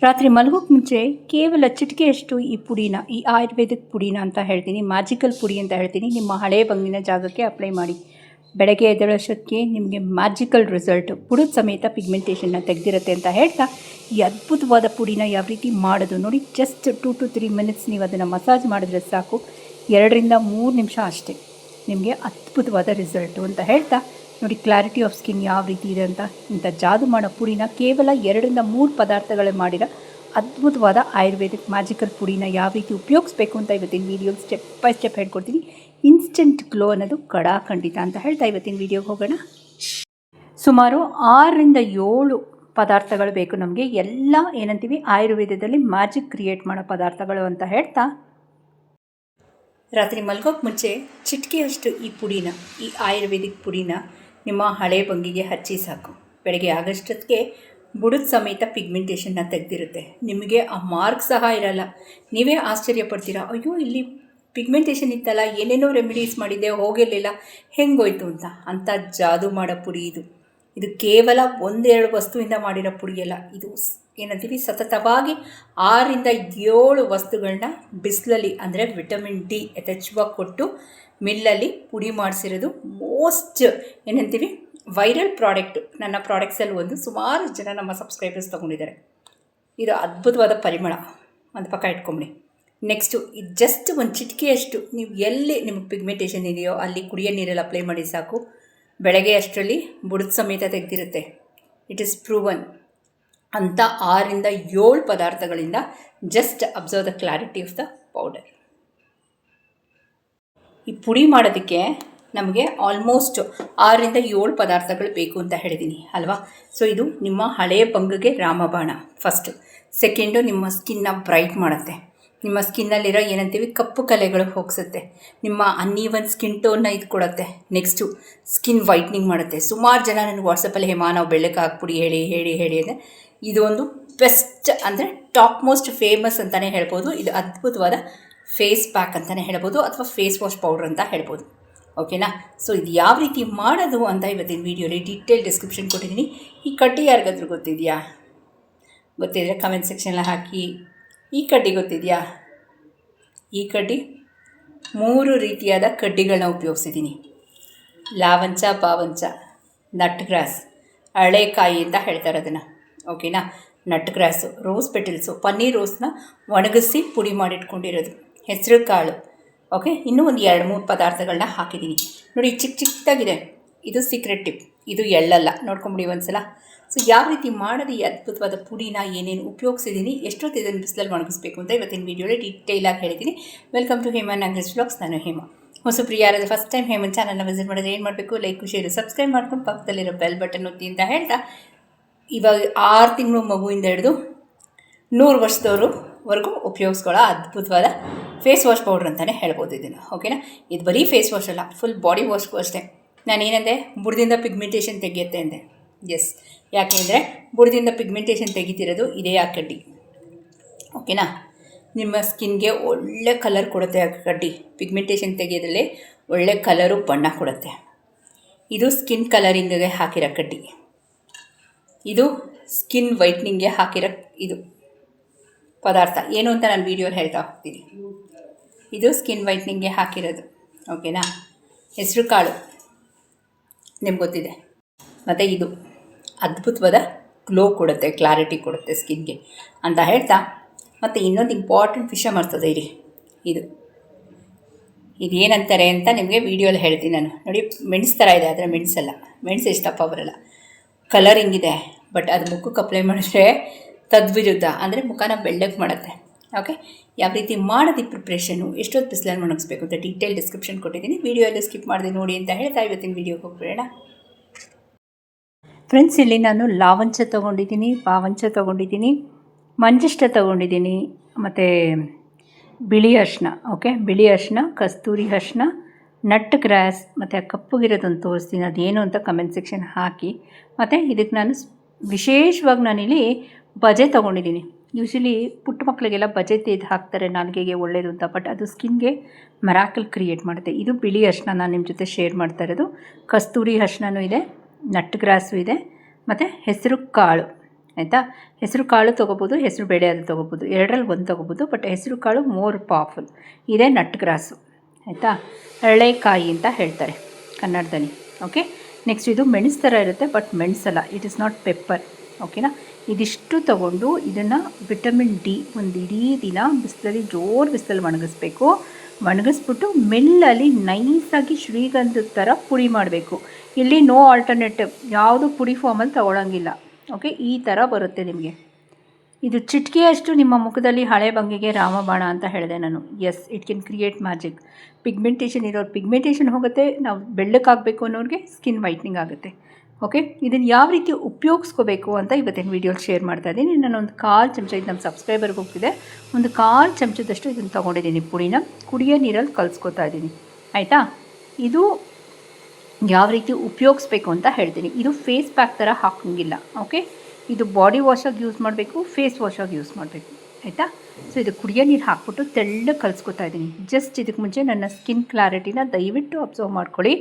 ರಾತ್ರಿ ಮಲಗೋಕ್ಕೆ ಮುಂಚೆ ಕೇವಲ ಚಿಟಿಕೆಯಷ್ಟು ಈ ಪುಡಿನ, ಈ ಆಯುರ್ವೇದಿಕ್ ಪುಡಿನ ಅಂತ ಹೇಳ್ತೀನಿ, ಮ್ಯಾಜಿಕಲ್ ಪುಡಿ ಅಂತ ಹೇಳ್ತೀನಿ, ನಿಮ್ಮ ಹಳೆಯ ಬಂಗಿನ ಜಾಗಕ್ಕೆ ಅಪ್ಲೈ ಮಾಡಿ. ಬೆಳಗ್ಗೆ ಎದ್ದೇಳೋಷ್ಟೊತ್ತಿಗೆ ನಿಮಗೆ ಮ್ಯಾಜಿಕಲ್ ರಿಸಲ್ಟು, ಬುಡದ ಸಮೇತ ಪಿಗ್ಮೆಂಟೇಷನ್ನ ತೆಗೆದಿರುತ್ತೆ ಅಂತ ಹೇಳ್ತಾ, ಈ ಅದ್ಭುತವಾದ ಪುಡಿನ ಯಾವ ರೀತಿ ಮಾಡೋದು ನೋಡಿ. ಜಸ್ಟ್ 2 to 3 ಮಿನಿಟ್ಸ್ ನೀವು ಅದನ್ನು ಮಸಾಜ್ ಮಾಡಿದ್ರೆ ಸಾಕು, 2 ರಿಂದ 3 ನಿಮಿಷ ಅಷ್ಟೇ, ನಿಮಗೆ ಅದ್ಭುತವಾದ ರಿಸಲ್ಟು ಅಂತ ಹೇಳ್ತಾ ನೋಡಿ. ಕ್ಲಾರಿಟಿ ಆಫ್ ಸ್ಕಿನ್ ಯಾವ ರೀತಿ ಇದೆ ಅಂತ, ಇಂಥ ಜಾದು ಮಾಡೋ ಪುಡಿನ ಕೇವಲ 2 ರಿಂದ 3 ಪದಾರ್ಥಗಳು ಮಾಡಿರೋ ಅದ್ಭುತವಾದ ಆಯುರ್ವೇದಿಕ್ ಮ್ಯಾಜಿಕಲ್ ಪುಡಿನ ಯಾವ ರೀತಿ ಉಪಯೋಗಿಸ್ಬೇಕು ಅಂತ ಇವತ್ತಿನ ವೀಡಿಯೋಲಿ ಸ್ಟೆಪ್ ಬೈ ಸ್ಟೆಪ್ ಹೇಳ್ಕೊಡ್ತೀನಿ. ಇನ್ಸ್ಟೆಂಟ್ ಗ್ಲೋ ಅನ್ನೋದು ಖಂಡಿತ ಅಂತ ಹೇಳ್ತಾ ಇವತ್ತಿನ ವೀಡಿಯೋಗೆ ಹೋಗೋಣ. ಸುಮಾರು 6 ರಿಂದ 7 ಪದಾರ್ಥಗಳು ಬೇಕು ನಮಗೆ, ಎಲ್ಲ ಏನಂತೀವಿ ಆಯುರ್ವೇದದಲ್ಲಿ ಮ್ಯಾಜಿಕ್ ಕ್ರಿಯೇಟ್ ಮಾಡೋ ಪದಾರ್ಥಗಳು ಅಂತ ಹೇಳ್ತಾ, ರಾತ್ರಿ ಮಲ್ಗೋಕ್ಕೆ ಮುಂಚೆ ಚಿಟಿಕೆಯಷ್ಟು ಈ ಪುಡಿನ, ಈ ಆಯುರ್ವೇದಿಕ್ ಪುಡಿನ ನಿಮ್ಮ ಹಳೆ ಬಂಗಿಗೆ ಹಚ್ಚಿ ಸಾಕು. ಬೆಳಗ್ಗೆ ಆಗಷ್ಟೊತ್ತಿಗೆ ಬುಡದ ಸಮೇತ ಪಿಗ್ಮೆಂಟೇಷನ್ನ ತೆಗೆದಿರುತ್ತೆ. ನಿಮಗೆ ಆ ಮಾರ್ಕ್ ಸಹ ಇರಲ್ಲ, ನೀವೇ ಆಶ್ಚರ್ಯ ಪಡ್ತೀರಾ, ಅಯ್ಯೋ ಇಲ್ಲಿ ಪಿಗ್ಮೆಂಟೇಷನ್ ಇತ್ತಲ್ಲ, ಏನೇನೋ ರೆಮಿಡೀಸ್ ಮಾಡಿದ್ದೆ ಹೋಗಿರಲಿಲ್ಲ, ಹೆಂಗೋಯ್ತು ಅಂತ ಜಾದು ಮಾಡೋ ಪುಡಿ ಇದು. ಇದು ಕೇವಲ 1-2 ವಸ್ತುವಿಂದ ಮಾಡಿರೋ ಪುಡಿಯಲ್ಲ, ಇದು ಏನಂತೀವಿ ಸತತವಾಗಿ 6 ರಿಂದ 7 ವಸ್ತುಗಳನ್ನ ಬಿಸಿಲಲ್ಲಿ, ಅಂದರೆ ವಿಟಮಿನ್ ಡಿ ಯಥೇಚ್ಛವಾಗಿ ಕೊಟ್ಟು ಮಿಲ್ಲಲ್ಲಿ ಪುಡಿ ಮಾಡಿಸಿರೋದು. ಮೋಸ್ಟ್ ಏನಂತೀವಿ ವೈರಲ್ ಪ್ರಾಡಕ್ಟು, ನನ್ನ ಪ್ರಾಡಕ್ಟ್ಸಲ್ಲಿ ಒಂದು ಸುಮಾರು ಜನ ನಮ್ಮ ಸಬ್ಸ್ಕ್ರೈಬರ್ಸ್ ತೊಗೊಂಡಿದ್ದಾರೆ. ಇದು ಅದ್ಭುತವಾದ ಪರಿಮಳ, ಒಂದು ಪಕ್ಕ ಇಟ್ಕೊಂಬಿಡಿ. ನೆಕ್ಸ್ಟು ಇದು ಜಸ್ಟ್ ಒಂದು ಚಿಟಿಕೆಯಷ್ಟು ನೀವು ಎಲ್ಲಿ ನಿಮಗೆ ಪಿಗ್ಮೆಂಟೇಷನ್ ಇದೆಯೋ ಅಲ್ಲಿ ಕುಡಿಯೋ ನೀರಲ್ಲಿ ಅಪ್ಲೈ ಮಾಡಿ ಸಾಕು, ಬೆಳಗ್ಗೆ ಅಷ್ಟರಲ್ಲಿ ಬುಡದ ಸಮೇತ ತೆಗೆದಿರುತ್ತೆ. ಇಟ್ ಈಸ್ ಪ್ರೂವನ್ ಅಂತ 6 ರಿಂದ 7 ಪದಾರ್ಥಗಳಿಂದ. Just observe the clarity of the powder. ಈ ಪುಡಿ ಮಾಡೋದಕ್ಕೆ ನಮಗೆ ಆಲ್ಮೋಸ್ಟ್ 6 ರಿಂದ 7 ಪದಾರ್ಥಗಳು ಬೇಕು ಅಂತ ಹೇಳಿದ್ದೀನಿ ಅಲ್ವಾ. ಸೊ ಇದು ನಿಮ್ಮ ಹಳೆಯ ಬಂಗಿಗೆ ರಾಮಬಾಣ ಫಸ್ಟು. ಸೆಕೆಂಡು ನಿಮ್ಮ ಸ್ಕಿನ್ನ ಬ್ರೈಟ್ ಮಾಡುತ್ತೆ, ನಿಮ್ಮ ಸ್ಕಿನ್ನಲ್ಲಿರೋ ಏನಂತೀವಿ ಕಪ್ಪು ಕಲೆಗಳು ಹೋಗಿಸುತ್ತೆ, ನಿಮ್ಮ ಅನ್ನೀವನ್ ಸ್ಕಿನ್ ಟೋನ್ನ ಇದು ಕೊಡುತ್ತೆ. ನೆಕ್ಸ್ಟು ಸ್ಕಿನ್ ವೈಟ್ನಿಂಗ್ ಮಾಡುತ್ತೆ. ಸುಮಾರು ಜನ ನನಗೆ ವಾಟ್ಸಪ್ಪಲ್ಲಿ ಹೇಮಾ ನಾವು ಬೆಳ್ಳಕ್ಕೆ ಹಾಕ್ಬಿಡಿ ಹೇಳಿ ಅಂದರೆ, ಇದು ಒಂದು ಬೆಸ್ಟ್ ಅಂದರೆ ಟಾಪ್ ಮೋಸ್ಟ್ ಫೇಮಸ್ ಅಂತಲೇ ಹೇಳ್ಬೋದು. ಇದು ಅದ್ಭುತವಾದ ಫೇಸ್ ಪ್ಯಾಕ್ ಅಂತಲೇ ಹೇಳ್ಬೋದು, ಅಥವಾ ಫೇಸ್ ವಾಶ್ ಪೌಡ್ರ್ ಅಂತ ಹೇಳ್ಬೋದು. ಓಕೆನಾ. ಸೊ ಇದು ಯಾವ ರೀತಿ ಮಾಡೋದು ಅಂತ ಇವತ್ತಿನ ವೀಡಿಯೋಲಿ ಡೀಟೇಲ್ ಡಿಸ್ಕ್ರಿಪ್ಷನ್ ಕೊಟ್ಟಿದ್ದೀನಿ. ಈ ಕಡ್ಡಿ ಯಾರಿಗಾದ್ರೂ ಗೊತ್ತಿದೆಯಾ? ಗೊತ್ತಿದ್ದರೆ ಕಮೆಂಟ್ ಸೆಕ್ಷನಲ್ಲಿ ಹಾಕಿ. ಈ ಕಡ್ಡಿ ಗೊತ್ತಿದೆಯಾ? ಈ ಕಡ್ಡಿ 3 ರೀತಿಯಾದ ಕಡ್ಡಿಗಳನ್ನ ಉಪಯೋಗಿಸಿದ್ದೀನಿ. ಲಾವಂಚ, ಬಾವಂಚ, ನಟ್ ಗ್ರಾಸ್, ಹಳೆಕಾಯಿ ಅಂತ ಹೇಳ್ತಾರೆ ಅದನ್ನು. ಓಕೆನಾ. ನಟ್ ಗ್ರಾಸು, ರೋಸ್ ಪೆಟಲ್ಸು, ಪನ್ನೀರ್ ರೋಸ್ನ ಒಣಗಿಸಿ ಪುಡಿ ಮಾಡಿಟ್ಕೊಂಡಿರೋದು, ಹೆಸರು ಕಾಳು. ಓಕೆ, ಇನ್ನೂ ಒಂದು 2-3 ಪದಾರ್ಥಗಳನ್ನ ಹಾಕಿದ್ದೀನಿ ನೋಡಿ. ಚಿಕ್ಕದಾಗಿದೆ. ಇದು ಸೀಕ್ರೆಟ್ ಟಿಪ್, ಇದು ಎಳ್ಳಲ್ಲ, ನೋಡ್ಕೊಂಬಿಡಿ ಒಂದ್ಸಲ. ಸೊ ಯಾವ ರೀತಿ ಮಾಡೋದು ಈ ಅದ್ಭುತವಾದ ಪುಡಿನ, ಏನೇನು ಉಪಯೋಗಿಸಿದ್ದೀನಿ, ಎಷ್ಟೊತ್ತು ಇದನ್ನು ಬಿಸಿಲಲ್ಲಿ ಒಣಗಿಸ್ಬೇಕು ಅಂತ ಇವತ್ತಿನ ವೀಡಿಯೋಲಿ ಡೀಟೇಲಾಗಿ ಹೇಳಿದ್ದೀನಿ. Welcome to Hema Nagaraj vlogs. ನಾನು ಹೇಮಾ. ಹೊಸಬ್ರು ಯಾರಾದರೂ ಫಸ್ಟ್ ಟೈಮ್ ಹೇಮನ್ ಚಾನಲ್ನ ವಿಸಿಟ್ ಮಾಡಿದ್ರೆ ಏನು ಮಾಡಬೇಕು? ಲೈಕ್, ಶೇರು, ಸಬ್ಸ್ಕ್ರೈಬ್ ಮಾಡ್ಕೊಂಡು ಪಕ್ಕದಲ್ಲಿರೋ ಬೆಲ್ ಬಟನ್ ಒತ್ತಿ ಅಂತ ಹೇಳ್ತಾ, ಇವಾಗ 6 ತಿಂಗಳು ಮಗುವಿಂದ ಹಿಡಿದು 100 ವರ್ಷದವರೆಗೂ ಉಪಯೋಗಿಸ್ಕೊಳ್ಳೋ ಅದ್ಭುತವಾದ ಫೇಸ್ ವಾಶ್ ಪೌಡ್ರ್ ಅಂತಲೇ ಹೇಳ್ಬೋದು ಇದನ್ನು. ಓಕೆನಾ. ಇದು ಬರೀ ಫೇಸ್ ವಾಶ್ ಅಲ್ಲ, ಫುಲ್ ಬಾಡಿ ವಾಶ್ಗೂ ಅಷ್ಟೇ. ನಾನೇನಂದೆ, ಬುಡದಿಂದ ಪಿಗ್ಮೆಂಟೇಷನ್ ತೆಗೆಯುತ್ತೆ ಅಂದೆ. ಎಸ್, ಯಾಕೆಂದರೆ ಬುಡದಿಂದ ಪಿಗ್ಮೆಂಟೇಷನ್ ತೆಗಿತಿರೋದು ಇದೇ ಆ ಕಡ್ಡಿ. ಓಕೆನಾ. ನಿಮ್ಮ ಸ್ಕಿನ್ಗೆ ಒಳ್ಳೆ ಕಲರ್ ಕೊಡುತ್ತೆ ಆ ಕಡ್ಡಿ. ಪಿಗ್ಮೆಂಟೇಷನ್ ತೆಗೆಯೋದ್ರಲ್ಲಿ ಒಳ್ಳೆ ಕಲರು, ಬಣ್ಣ ಕೊಡುತ್ತೆ. ಇದು ಸ್ಕಿನ್ ಕಲರಿಂಗ್ಗೆ ಹಾಕಿರೋ ಕಡ್ಡಿ. ಇದು ಸ್ಕಿನ್ ವೈಟ್ನಿಂಗ್ಗೆ ಹಾಕಿರೋ ಇದು ಪದಾರ್ಥ ಏನು ಅಂತ ನಾನು ವೀಡಿಯೋಲಿ ಹೇಳ್ತಾ ಹೋಗ್ತೀನಿ. ಇದು ಸ್ಕಿನ್ ವೈಟ್ನಿಂಗ್ಗೆ ಹಾಕಿರೋದು. ಓಕೆನಾ. ಹೆಸರು ಕಾಳು ನಿಮ್ಗೆ ಗೊತ್ತಿದೆ. ಮತ್ತು ಇದು ಅದ್ಭುತವಾದ ಗ್ಲೋ ಕೊಡುತ್ತೆ, ಕ್ಲಾರಿಟಿ ಕೊಡುತ್ತೆ ಸ್ಕಿನ್ಗೆ ಅಂತ ಹೇಳ್ತಾ, ಮತ್ತು ಇನ್ನೊಂದು ಇಂಪಾರ್ಟೆಂಟ್ ವಿಷಯ ಮಾಡ್ತದೆ ಇರಿ. ಇದೇನಂತಾರೆ ಅಂತ ನಿಮಗೆ ವೀಡಿಯೋಲಿ ಹೇಳ್ತೀನಿ ನಾನು. ನೋಡಿ, ಮೆಣಸು ಥರ ಇದೆ, ಆದರೆ ಮೆಣಸಲ್ಲ. ಮೆಣಸು ಎಷ್ಟಪ್ಪ ಬರೋಲ್ಲ, ಕಲರಿಂಗ್ ಇದೆ. ಬಟ್ ಅದು ಮುಖಕ್ಕೆ ಅಪ್ಲೈ ಮಾಡಿದ್ರೆ ತದ್ವಿರುದ್ಧ, ಅಂದರೆ ಮುಖನ ಬೆಳ್ಳಗೆ ಮಾಡುತ್ತೆ. ಓಕೆ, ಯಾವ ರೀತಿ ಮಾಡೋದು ಈ ಪ್ರಿಪ್ರೇಷನು, ಎಷ್ಟೊತ್ತು ಬಿಸಿಲಲ್ಲಿ ಒಣಗಿಸ್ಬೇಕು ಅಂತ ಡೀಟೇಲ್ ಡಿಸ್ಕ್ರಿಪ್ಷನ್ ಕೊಟ್ಟಿದ್ದೀನಿ. ವೀಡಿಯೋಲ್ಲಿ ಸ್ಕಿಪ್ ಮಾಡಿದೆ ನೋಡಿ ಅಂತ ಹೇಳ್ತಾ ಇವತ್ತಿನ ವೀಡಿಯೋಗೆ ಹೋಗ್ಬೇಡ ಫ್ರೆಂಡ್ಸ್. ಇಲ್ಲಿ ನಾನು ಲಾವಂಚ ತೊಗೊಂಡಿದ್ದೀನಿ, ಬಾವಂಚ ತೊಗೊಂಡಿದ್ದೀನಿ, ಮಂಜಿಷ್ಟ ತೊಗೊಂಡಿದ್ದೀನಿ, ಮತ್ತು ಬಿಳಿ ಅರಿಶಿನ. ಓಕೆ, ಬಿಳಿ ಅರಿಶಿನ, ಕಸ್ತೂರಿ ಅರಿಶಿನ, ನಟ್ ಗ್ರಾಸ್, ಮತ್ತು ಕಪ್ಪುಗಿರೋದನ್ನು ತೋರಿಸ್ತೀನಿ, ಅದೇನು ಅಂತ ಕಮೆಂಟ್ ಸೆಕ್ಷನ್ ಹಾಕಿ. ಮತ್ತು ಇದಕ್ಕೆ ನಾನು ವಿಶೇಷವಾಗಿ ನಾನಿಲ್ಲಿ ಬಜೆ ತೊಗೊಂಡಿದ್ದೀನಿ. ಯೂಶ್ವಲಿ ಪುಟ್ಟ ಮಕ್ಕಳಿಗೆಲ್ಲ ಬಜೆ ತೆಗೆದು ಹಾಕ್ತಾರೆ, ನಾಲಿಗೆಗೆ ಒಳ್ಳೆಯದು ಅಂತ. ಬಟ್ ಅದು ಸ್ಕಿನ್ಗೆ ಮಿರಾಕಲ್ ಕ್ರಿಯೇಟ್ ಮಾಡುತ್ತೆ. ಇದು ಬಿಳಿ ಅರಿಶಿನ ನಾನು ನಿಮ್ಮ ಜೊತೆ ಶೇರ್ ಮಾಡ್ತಾ ಇರೋದು. ಕಸ್ತೂರಿ ಅರಿಶಿನೂ ಇದೆ, ನಟ್ ಗ್ರಾಸು ಇದೆ, ಮತ್ತು ಹೆಸರು ಕಾಳು. ಆಯಿತಾ. ಹೆಸರು ಕಾಳು ತೊಗೋಬೋದು, ಹೆಸರು ಬೇಳೆ ಅದು ತೊಗೋಬೋದು, ಎರಡರಲ್ಲಿ ಒಂದು ತೊಗೋಬೋದು. ಬಟ್ ಹೆಸರು ಕಾಳು ಮೋರ್ ಪವರ್ಫುಲ್. ಇದೇ ನಟ್ ಗ್ರಾಸು, ಆಯಿತಾ. ಹರಳೆಕಾಯಿ ಅಂತ ಹೇಳ್ತಾರೆ ಕನ್ನಡದಲ್ಲಿ. ಓಕೆ, ನೆಕ್ಸ್ಟ್ ಇದು ಮೆಣಸು ಥರ ಇರುತ್ತೆ, ಬಟ್ ಮೆಣಸಲ್ಲ, ಇಟ್ ಇಸ್ ನಾಟ್ ಪೆಪ್ಪರ್. ಓಕೆನಾ. ಇದಿಷ್ಟು ತೊಗೊಂಡು ಇದನ್ನು ವಿಟಮಿನ್ ಡಿ ಒಂದು ಇಡೀ ದಿನ ಬಿಸಿಲಲ್ಲಿ ಜೋರು ಬಿಸಿಲಲ್ಲಿ ಒಣಗಿಸ್ಬೇಕು. ಒಣಗಿಸ್ಬಿಟ್ಟು ಮೆಲ್ಲಲ್ಲಿ ನೈಸಾಗಿ ಶ್ರೀಗಂಧದ ಥರ ಪುಡಿ ಮಾಡಬೇಕು. ಇಲ್ಲಿ ನೋ ಆಲ್ಟರ್ನೇಟಿವ್, ಯಾವುದು ಪುಡಿ ಫಾರ್ಮಲ್ಲಿ ತೊಗೊಳಂಗಿಲ್ಲ. ಓಕೆ, ಈ ಥರ ಬರುತ್ತೆ ನಿಮಗೆ. ಇದು ಚಿಟಿಕೆಯಷ್ಟು ನಿಮ್ಮ ಮುಖದಲ್ಲಿ ಹಳೆ ಬಂಗಿಗೆ ರಾಮಬಾಣ ಅಂತ ಹೇಳಿದೆ ನಾನು. Yes, it can create magic. Pigmentation ಇರೋರು ಪಿಗ್ಮೆಂಟೇಷನ್ ಹೋಗುತ್ತೆ, ನಾವು ಬೆಳ್ಳಕ್ಕಾಗಬೇಕು ಅನ್ನೋರಿಗೆ ಸ್ಕಿನ್ ವೈಟ್ನಿಂಗ್ ಆಗುತ್ತೆ. ಓಕೆ, ಇದನ್ನು ಯಾವ ರೀತಿ ಉಪಯೋಗಿಸ್ಕೋಬೇಕು ಅಂತ ಇವತ್ತಿನ ವೀಡಿಯೋಲಿ ಶೇರ್ ಮಾಡ್ತಾ ಇದ್ದೀನಿ. ನಾನೊಂದು 1/4 ಚಮಚ, ಇದು ನಮ್ಮ ಸಬ್ಸ್ಕ್ರೈಬರ್ಗೆ ಹೋಗ್ತಿದೆ, ಒಂದು 1/4 ಚಮಚದಷ್ಟು ಇದನ್ನು ತೊಗೊಂಡಿದ್ದೀನಿ. ಪುಡಿನ ಕುಡಿಯೋ ನೀರಲ್ಲಿ ಕಲಿಸ್ಕೊತಾ ಇದ್ದೀನಿ, ಆಯಿತಾ. ಇದು ಯಾವ ರೀತಿ ಉಪಯೋಗಿಸ್ಬೇಕು ಅಂತ ಹೇಳ್ತೀನಿ. ಇದು ಫೇಸ್ ಪ್ಯಾಕ್ ಥರ ಹಾಕೋಂಗಿಲ್ಲ. ಓಕೆ, ಇದು ಬಾಡಿ ವಾಶಾಗಿ ಯೂಸ್ ಮಾಡಬೇಕು, ಫೇಸ್ ವಾಶಾಗಿ ಯೂಸ್ ಮಾಡಬೇಕು, ಆಯಿತಾ. ಸೊ ಇದು ಕುಡಿಯೋ ನೀರು ಹಾಕ್ಬಿಟ್ಟು ತೆಳ್ಳಗೆ ಕಲಿಸ್ಕೊತಾ ಇದ್ದೀನಿ. ಜಸ್ಟ್ ಇದಕ್ಕೆ ಮುಂಚೆ ನನ್ನ ಸ್ಕಿನ್ ಕ್ಲಾರಿಟಿನ ದಯವಿಟ್ಟು ಅಬ್ಸರ್ವ್ ಮಾಡ್ಕೊಳ್ಳಿ.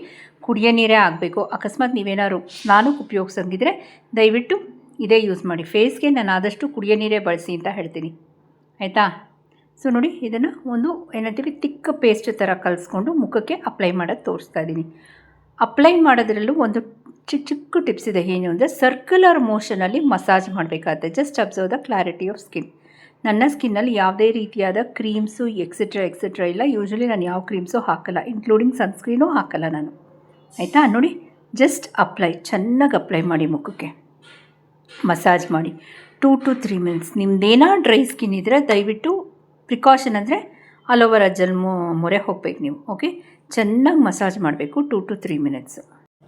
ಕುಡಿಯೋ ನೀರೇ ಆಗಬೇಕು. ಅಕಸ್ಮಾತ್ ನೀವೇನಾದ್ರು ಸ್ನಾನಕ್ಕೆ ಉಪಯೋಗಿಸಂಗಿದ್ರೆ ದಯವಿಟ್ಟು ಇದೇ ಯೂಸ್ ಮಾಡಿ. ಫೇಸ್ಗೆ ನಾನು ಆದಷ್ಟು ಕುಡಿಯೋ ನೀರೇ ಬಳಸಿ ಅಂತ ಹೇಳ್ತೀನಿ, ಆಯಿತಾ. ಸೊ ನೋಡಿ, ಇದನ್ನು ಒಂದು ಏನಂತೀವಿ ತಿಕ್ಕ ಪೇಸ್ಟ್ ಥರ ಕಲಿಸ್ಕೊಂಡು ಮುಖಕ್ಕೆ ಅಪ್ಲೈ ಮಾಡೋದು ತೋರಿಸ್ತಾ ಇದ್ದೀನಿ. ಅಪ್ಲೈ ಮಾಡೋದ್ರಲ್ಲೂ ಒಂದು ಚಿಕ್ಕ ಟಿಪ್ಸ್ ಇದೆ. ಏನು ಅಂದರೆ ಸರ್ಕ್ಯುಲರ್ ಮೋಷನಲ್ಲಿ ಮಸಾಜ್ ಮಾಡಬೇಕಾಗುತ್ತೆ. Just observe the clarity of skin. ನನ್ನ ಸ್ಕಿನ್ನಲ್ಲಿ ಯಾವುದೇ ರೀತಿಯಾದ ಕ್ರೀಮ್ಸು ಎಕ್ಸೆಟ್ರಾ ಇಲ್ಲ. ಯೂಶ್ವಲಿ ನಾನು ಯಾವ ಕ್ರೀಮ್ಸು ಹಾಕಲ್ಲ, ಇನ್ಕ್ಲೂಡಿಂಗ್ ಸನ್ಸ್ಕ್ರೀನೂ ಹಾಕಲ್ಲ ನಾನು, ಆಯಿತಾ. ನೋಡಿ, ಜಸ್ಟ್ ಅಪ್ಲೈ, ಚೆನ್ನಾಗಿ ಅಪ್ಲೈ ಮಾಡಿ ಮುಖಕ್ಕೆ, ಮಸಾಜ್ ಮಾಡಿ 2 to 3 ಮಿನಿಟ್ಸ್. ನಿಮ್ಮದೇನೋ ಡ್ರೈ ಸ್ಕಿನ್ ಇದ್ದರೆ ದಯವಿಟ್ಟು ಪ್ರಿಕಾಷನ್ ಅಂದರೆ ಅಲೋವೆರಾ ಜೆಲ್ ಮೊರೆ ಹೋಗ್ಬೇಕು ನೀವು. ಓಕೆ, ಚೆನ್ನಾಗಿ ಮಸಾಜ್ ಮಾಡಬೇಕು 2 to 3 ಮಿನಿಟ್ಸ್.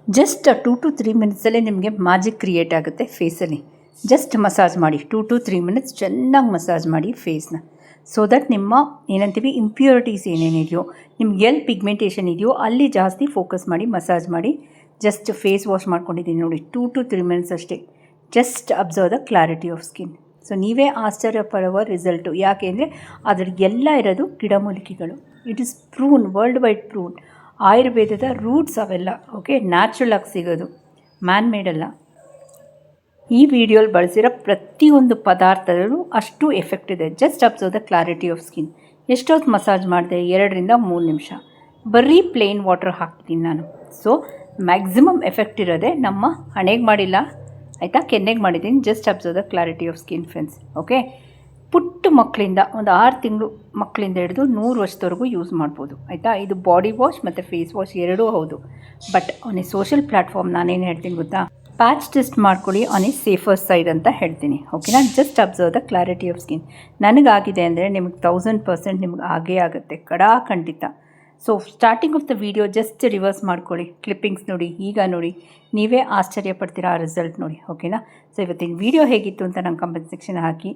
ಜಸ್ಟ್ 2 to 3 ಮಿನಿಟ್ಸಲ್ಲೇ ನಿಮಗೆ ಮ್ಯಾಜಿಕ್ ಕ್ರಿಯೇಟ್ ಆಗುತ್ತೆ ಫೇಸಲ್ಲಿ. ಜಸ್ಟ್ ಮಸಾಜ್ ಮಾಡಿ 2 to 3 ಮಿನಿಟ್ಸ್, ಚೆನ್ನಾಗಿ ಮಸಾಜ್ ಮಾಡಿ ಫೇಸ್ನ. ಸೊ ದಟ್ ನಿಮ್ಮ ಏನಂತೀವಿ ಇಂಪ್ಯೂರಿಟೀಸ್ ಏನೇನಿದೆಯೋ, ನಿಮ್ಗೆ ಎಲ್ಲಿ ಪಿಗ್ಮೆಂಟೇಷನ್ ಇದೆಯೋ ಅಲ್ಲಿ ಜಾಸ್ತಿ ಫೋಕಸ್ ಮಾಡಿ ಮಸಾಜ್ ಮಾಡಿ. ಜಸ್ಟ್ ಫೇಸ್ ವಾಶ್ ಮಾಡ್ಕೊಂಡಿದ್ದೀನಿ ನೋಡಿ, 2 to 3 ಮಿನಿಟ್ಸ್ ಅಷ್ಟೇ. Just observe the clarity of skin. So ನೀವೇ ಆಶ್ಚರ್ಯ ಪಡುವ ರಿಸಲ್ಟು. ಯಾಕೆ ಅಂದರೆ ಅದ್ರಲ್ಲಿ ಎಲ್ಲ ಇರೋದು ಗಿಡಮೂಲಿಕೆಗಳು. It is prune, world wide prune. ಆಯುರ್ವೇದದ ರೂಟ್ಸ್ ಅವೆಲ್ಲ. ಓಕೆ, ನ್ಯಾಚುರಲ್ ಆಗಿ ಸಿಗೋದು, ಮ್ಯಾನ್ ಮೇಡಲ್ಲ. ಈ ವಿಡಿಯೋಲಿ ಬಳಸಿರೋ ಪ್ರತಿಯೊಂದು ಪದಾರ್ಥದಲ್ಲೂ ಅಷ್ಟು ಎಫೆಕ್ಟ್ ಇದೆ. Just observe the clarity of skin. ಎಷ್ಟೊತ್ತು ಮಸಾಜ್ ಮಾಡಿದೆ? 2 ರಿಂದ 3 ನಿಮಿಷ. ಬರೀ ಪ್ಲೇನ್ ವಾಟರ್ ಹಾಕ್ತೀನಿ ನಾನು. ಸೊ ಮ್ಯಾಕ್ಸಿಮಮ್ ಎಫೆಕ್ಟ್ ಇರೋದೆ ನಮ್ಮ ಹಣೆಗೆ ಮಾಡಿಲ್ಲ, ಆಯಿತಾ, ಕೆನ್ನೆಗೆ ಮಾಡಿದ್ದೀನಿ. Just observe the clarity of skin friends. Okay, ಪುಟ್ಟ ಮಕ್ಕಳಿಂದ ಒಂದು 6 ತಿಂಗಳು ಮಕ್ಕಳಿಂದ ಹಿಡಿದು 100 ವರ್ಷದವರೆಗೂ ಯೂಸ್ ಮಾಡ್ಬೋದು, ಆಯಿತಾ. ಇದು ಬಾಡಿ ವಾಶ್ ಮತ್ತು ಫೇಸ್ ವಾಶ್ ಎರಡೂ ಹೌದು. But on a social platform ನಾನೇನು ಹೇಳ್ತೀನಿ ಗೊತ್ತಾ, ಪ್ಯಾಚ್ ಟೆಸ್ಟ್ ಮಾಡ್ಕೊಳ್ಳಿ ಆನ್ ಎ ಸೇಫರ್ ಸೈಡ್ ಅಂತ ಹೇಳ್ತೀನಿ. ಓಕೆನಾ. Just observe the clarity of skin. ನನಗಾಗಿದೆ ಅಂದರೆ ನಿಮಗೆ 1000% ನಿಮ್ಗೆ ಆಗೇ ಆಗುತ್ತೆ, ಖಂಡಿತ. So starting of the video just reverse ಮಾಡ್ಕೊಳ್ಳಿ, ಕ್ಲಿಪ್ಪಿಂಗ್ಸ್ ನೋಡಿ, ಈಗ ನೋಡಿ, ನೀವೇ ಆಶ್ಚರ್ಯ ಪಡ್ತೀರಾ ಆ ರಿಸಲ್ಟ್ ನೋಡಿ. ಓಕೆನಾ. ಸೊ ಇವತ್ತಿನ ವಿಡಿಯೋ ಹೇಗಿತ್ತು ಅಂತ ನಂಗೆ ಕಮೆಂಟ್ ಸೆಕ್ಷನ್ ಹಾಕಿ.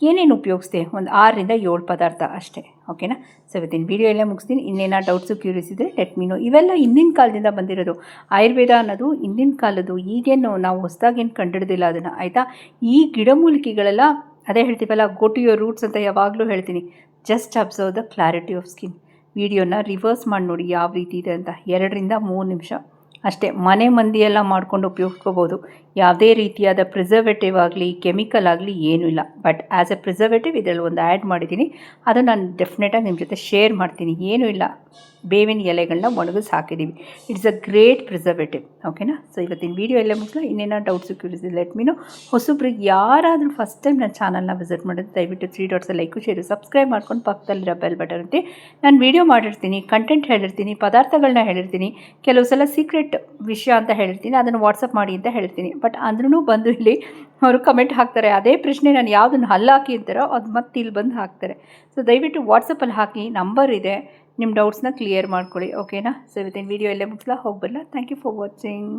ಏನೇನು ಉಪಯೋಗಿಸ್ದೆ? ಒಂದು 6 ರಿಂದ 7 ಪದಾರ್ಥ ಅಷ್ಟೇ. ಓಕೆನಾ. ಸೊ ಇವತ್ತಿನ ವಿಡಿಯೋ ಎಲ್ಲ ಮುಗಿಸ್ತೀನಿ. ಇನ್ನೇನೋ ಡೌಟ್ಸು ಕ್ಯೂರಿಯಸ್ ಇದ್ದರೆ ಲೆಟ್ ಮೀ ನೋ. ಇವೆಲ್ಲ ಹಿಂದಿನ ಕಾಲದಿಂದ ಬಂದಿರೋದು. ಆಯುರ್ವೇದ ಅನ್ನೋದು ಹಿಂದಿನ ಕಾಲದ್ದು, ಈಗೇನು ನಾವು ಹೊಸದಾಗೇನು ಕಂಡಿಡ್ದಿಲ್ಲ ಅದನ್ನು, ಆಯಿತಾ. ಈ ಗಿಡಮೂಲಿಕೆಗಳೆಲ್ಲ ಅದೇ ಹೇಳ್ತೀವಲ್ಲ, ಗೋ ಟು ಯುವರ್ ರೂಟ್ಸ್ ಅಂತ ಯಾವಾಗಲೂ ಹೇಳ್ತೀನಿ. Just observe the clarity of skin. ವಿಡಿಯೋನ ರಿವರ್ಸ್ ಮಾಡಿ ನೋಡಿ ಯಾವ ರೀತಿ ಇದೆ ಅಂತ. 2 ರಿಂದ 3 ನಿಮಿಷ ಅಷ್ಟೇ. ಮನೆ ಮಂದಿಯೆಲ್ಲ ಮಾಡ್ಕೊಂಡು ಉಪಯೋಗಿಸ್ಕೋಬೋದು. ಯಾವುದೇ ರೀತಿಯಾದ ಪ್ರಿಸರ್ವೇಟಿವ್ ಆಗಲಿ ಕೆಮಿಕಲ್ ಆಗಲಿ ಏನೂ ಇಲ್ಲ. ಬಟ್ ಆ್ಯಸ್ ಎ ಪ್ರಿಸರ್ವೇಟಿವ್ ಇದರಲ್ಲಿ ಒಂದು ಆ್ಯಡ್ ಮಾಡಿದ್ದೀನಿ, ಅದು ನಾನು ಡೆಫಿನೆಟಾಗಿ ನಿಮ್ಮ ಜೊತೆ ಶೇರ್ ಮಾಡ್ತೀನಿ. ಏನೂ ಇಲ್ಲ, ಬೇವಿನ ಎಲೆಗಳನ್ನ ಒಣಗಿಸಿ ಹಾಕಿದ್ದೀವಿ. It's a great preservative. ಓಕೆನಾ. ಸೊ ಇವತ್ತಿನ ವೀಡಿಯೋ ಎಲ್ಲ ಮುಗಿಸ್ಲಾ. ಇನ್ನೇನೋ ಡೌಟ್ಸು ಕ್ಯೂರಿಯಸ್ ಲೆಟ್ ಮೀನು. ಹೊಸಬ್ರಿಗೆ ಯಾರಾದರೂ ಫಸ್ಟ್ ಟೈಮ್ ನನ್ನ ಚಾನಲ್ನ ವಿಸಿಟ್ ಮಾಡಿದ್ರೆ ದಯವಿಟ್ಟು 3 ಡಾಟ್ಸ್ ಲೈಕು ಶೇರು ಸಬ್ಸ್ಕ್ರೈಬ್ ಮಾಡ್ಕೊಂಡು ಪಕ್ಕದಲ್ಲಿರೋ ಬೆಲ್ ಬಟನ್ ಅಂತೆ. ನಾನು ವೀಡಿಯೋ ಮಾಡಿರ್ತೀನಿ, ಕಂಟೆಂಟ್ ಹೇಳಿರ್ತೀನಿ, ಪದಾರ್ಥಗಳನ್ನ ಹೇಳಿರ್ತೀನಿ, ಕೆಲವು ಸಲ ಸೀಕ್ರೆಟ್ ವಿಷಯ ಅಂತ ಹೇಳಿರ್ತೀನಿ, ಅದನ್ನು ವಾಟ್ಸಪ್ ಮಾಡಿ ಅಂತ ಹೇಳ್ತೀನಿ. ಬಟ್ ಅಂದ್ರೂ ಬಂದು ಇಲ್ಲಿ ಅವರು ಕಮೆಂಟ್ ಹಾಕ್ತಾರೆ, ಅದೇ ಪ್ರಶ್ನೆ ನಾನು ಯಾವುದನ್ನು ಹಲ್ಲಾಕಿ ಅಂತಾರೋ ಅದು ಮತ್ತೆ ಇಲ್ಲಿ ಬಂದು ಹಾಕ್ತಾರೆ. ಸೊ ದಯವಿಟ್ಟು ವಾಟ್ಸಪ್ಪಲ್ಲಿ ಹಾಕಿ, ನಂಬರ್ ಇದೆ, ನಿಮ್ಮ ಡೌಟ್ಸ್ನ ಕ್ಲಿಯರ್ ಮಾಡ್ಕೊಳ್ಳಿ. ಓಕೆನಾ. ಸೊ ಇವತ್ತಿನ ವೀಡಿಯೋ ಎಲ್ಲ ಮುಗಿಸ್ಲಾ, ಹೋಗ್ಬಲ್ಲ. Thank you for watching.